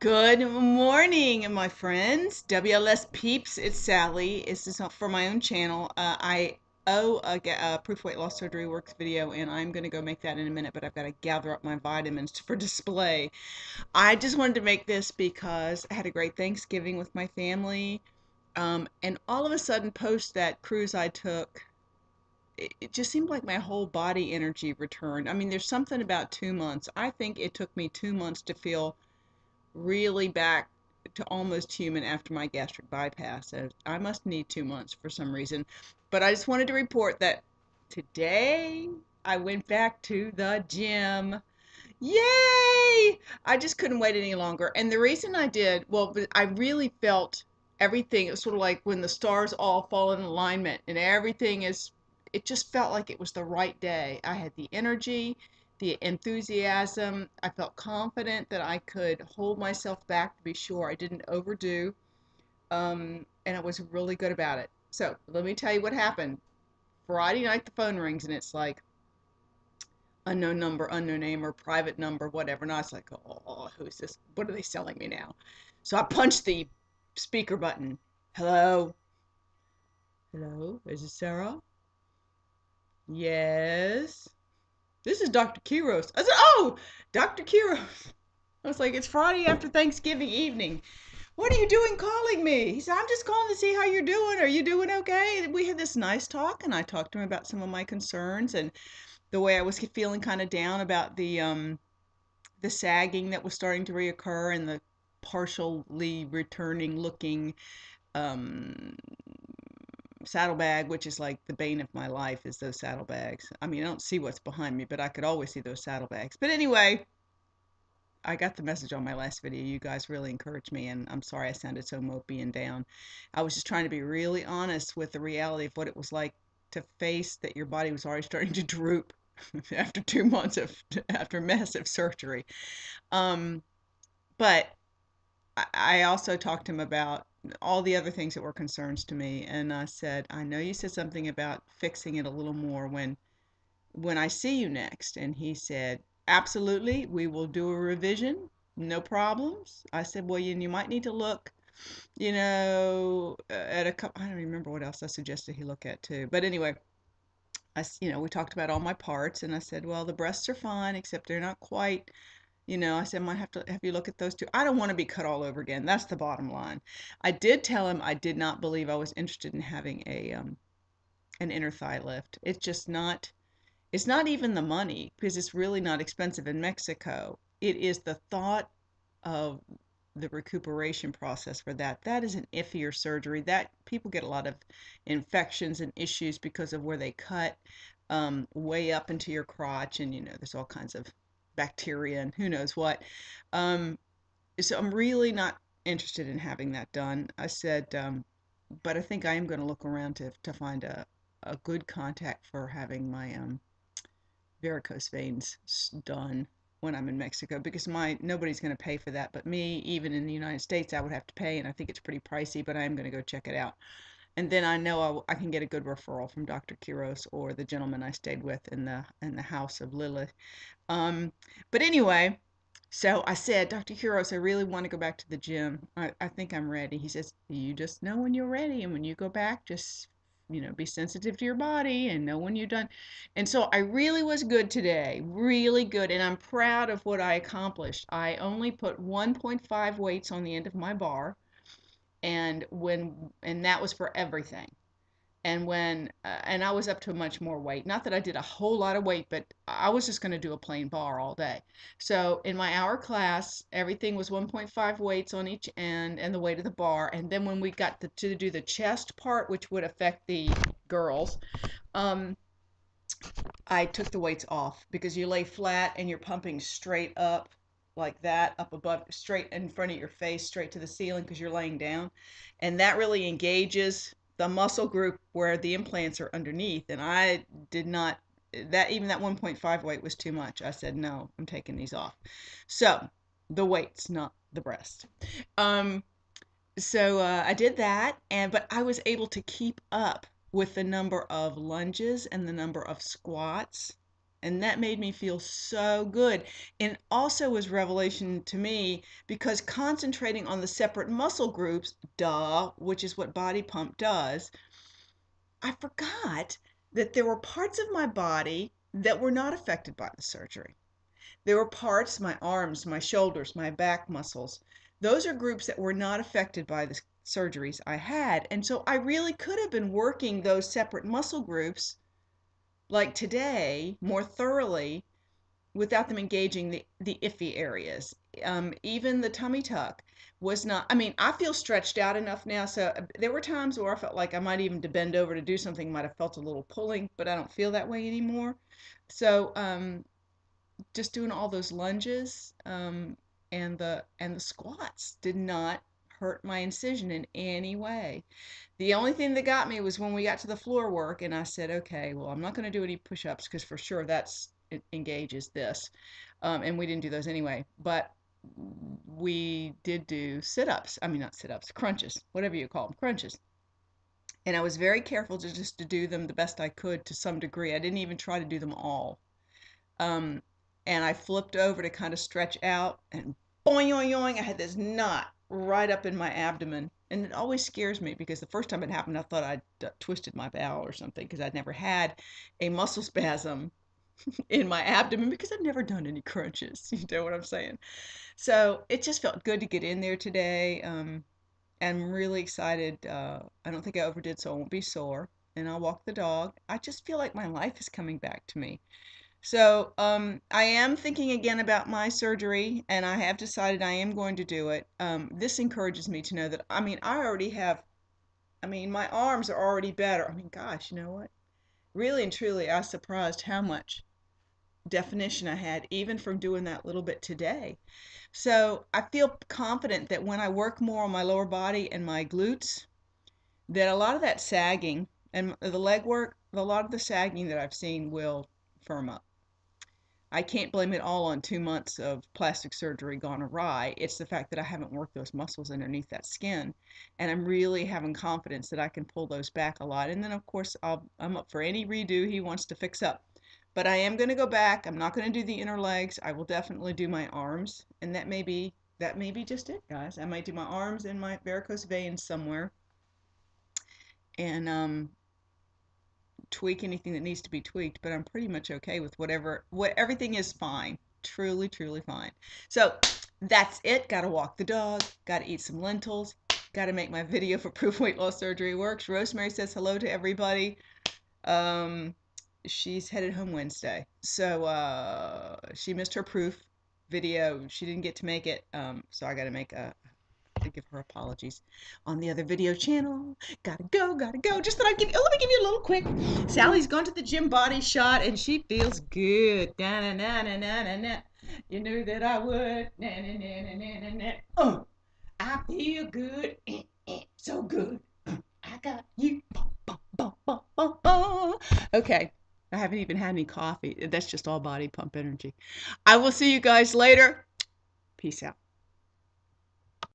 Good morning, my friends. WLS peeps, it's Sally. This is for my own channel. I owe a Proof Weight Loss Surgery Works video, and I'm going to go make that in a minute, but I've got to gather up my vitamins for display. I just wanted to make this because I had a great Thanksgiving with my family, and all of a sudden, post that cruise I took, it just seemed like my whole body energy returned. I mean, there's something about 2 months. I think it took me 2 months to feel really back to almost human after my gastric bypass. I must need 2 months for some reason. But I just wanted to report that today I went back to the gym. Yay! I just couldn't wait any longer. And the reason I did, well, I really felt everything. It was sort of like when the stars all fall in alignment and everything is, it just felt like it was the right day. I had the energy, the enthusiasm. I felt confident that I could hold myself back to be sure I didn't overdo. And I was really good about it. So let me tell you what happened. Friday night, the phone rings and it's like, unknown number, unknown name, or private number, whatever. And I was like, oh, who's this? What are they selling me now? So I punched the speaker button. Hello? Hello? Is it Sarah? Yes. This is Dr. Kiros. I said, oh, Dr. Kiros. I was like, it's Friday after Thanksgiving evening. What are you doing calling me? He said, I'm just calling to see how you're doing. Are you doing okay? We had this nice talk, and I talked to him about some of my concerns and the way I was feeling kind of down about the sagging that was starting to reoccur and the partially returning looking um, saddlebag, which is like the bane of my life, is those saddlebags. I mean, I don't see what's behind me, but I could always see those saddlebags. But anyway, I got the message on my last video. You guys really encouraged me, and I'm sorry I sounded so mopey and down. I was just trying to be really honest with the reality of what it was like to face that your body was already starting to droop after 2 months of after massive surgery. Um, but I also talked to him about all the other things that were concerns to me, and I said, I know you said something about fixing it a little more when I see you next. And he said, absolutely, we will do a revision, no problems. I said, well, you might need to look, at a couple. I don't remember what else I suggested he look at too. But anyway, we talked about all my parts, and I said, well, the breasts are fine, except they're not quite. I said, I might have to have you look at those two. I don't want to be cut all over again. That's the bottom line. I did tell him I did not believe I was interested in having an inner thigh lift. It's not even the money because it's really not expensive in Mexico. It is the thought of the recuperation process for that. That is an iffier surgery. That people get a lot of infections and issues because of where they cut way up into your crotch, and there's all kinds of bacteria and who knows what. Um, so I'm really not interested in having that done. I said, but I think I am going to look around to find a good contact for having my varicose veins done when I'm in Mexico, because nobody's going to pay for that but me. Even in the United States I would have to pay, and I think it's pretty pricey, but I am going to go check it out. And then I know I can get a good referral from Dr. Kiros or the gentleman I stayed with in the house of Lilith. Um, but anyway, so I said, Dr. Kiros, I really want to go back to the gym. I think I'm ready. He says, you just know when you're ready, and when you go back, just be sensitive to your body and know when you're done. And so I really was good today, really good, and I'm proud of what I accomplished. I only put 1.5 weights on the end of my bar, and that was for everything. And I was up to much more weight. Not that I did a whole lot of weight, but I was just going to do a plain bar all day. So in my hour class, everything was 1.5 weights on each end and the weight of the bar. And then when we got to do the chest part, which would affect the girls, um, I took the weights off because you lay flat and you're pumping straight up like that, up above, straight in front of your face, straight to the ceiling because you're laying down. And that really engages the muscle group where the implants are underneath. And I did not, even that 1.5 weight was too much. I said, no, I'm taking these off. So the weights, not the breast. Um, so I did that, but I was able to keep up with the number of lunges and the number of squats And that made me feel so good. And also was revelation to me because concentrating on the separate muscle groups, duh, which is what body pump does, I forgot that there were parts of my body that were not affected by the surgery. There were parts, my arms, my shoulders, my back muscles. Those are groups that were not affected by the surgeries I had. And so I really could have been working those separate muscle groups like today more thoroughly without them engaging the iffy areas. Even the tummy tuck was not, I mean, I feel stretched out enough now. So there were times where I felt like I might even to bend over to do something, might have felt a little pulling, but I don't feel that way anymore. So just doing all those lunges and the squats did not hurt my incision in any way. The only thing that got me was when we got to the floor work, and I said, okay, well, I'm not going to do any push-ups because for sure that's it engages this, and we didn't do those anyway. But we did do sit-ups. I mean, not sit-ups, crunches, whatever you call them, crunches. And I was very careful to just to do them the best I could to some degree. I didn't even try to do them all. Um, and I flipped over to kind of stretch out, and boing, yoing, yoing, I had this knot right up in my abdomen. And it always scares me because the first time it happened, I thought I'd twisted my bowel or something because I'd never had a muscle spasm in my abdomen because I'd never done any crunches. You know what I'm saying? So it just felt good to get in there today. I'm really excited. I don't think I overdid, so I won't be sore. And I'll walk the dog. I just feel like my life is coming back to me. So, I am thinking again about my surgery, and I have decided I am going to do it. This encourages me to know that, I mean, I already have, I mean, my arms are already better. I mean, gosh, you know what? Really and truly, I was surprised how much definition I had, even from doing that little bit today. So, I feel confident that when I work more on my lower body and my glutes, that a lot of that sagging and the leg work, a lot of the sagging that I've seen will firm up. I can't blame it all on 2 months of plastic surgery gone awry. It's the fact that I haven't worked those muscles underneath that skin. And I'm really having confidence that I can pull those back a lot. And then, of course, I'm up for any redo he wants to fix up. But I am going to go back. I'm not going to do the inner legs. I will definitely do my arms. And that may be just it, guys. I might do my arms and my varicose veins somewhere. And tweak anything that needs to be tweaked, but I'm pretty much okay with what everything is fine. Truly, truly fine. So that's it. Got to walk the dog, got to eat some lentils, got to make my video for Proof Weight Loss Surgery Works. Rosemary says hello to everybody. Um, she's headed home Wednesday. So she missed her proof video. She didn't get to make it. So I got to to give her apologies on the other video channel. Gotta go, gotta go. Just thought I'd give you, let me give you a little quick. Sally's gone to the gym body shot and she feels good. Na na na na na na na. You knew that I would. Na na na na na na na. I feel good. So good. I got you. Bum, bum, bum, bum, bum. Okay. I haven't even had any coffee. That's just all body pump energy. I will see you guys later. Peace out.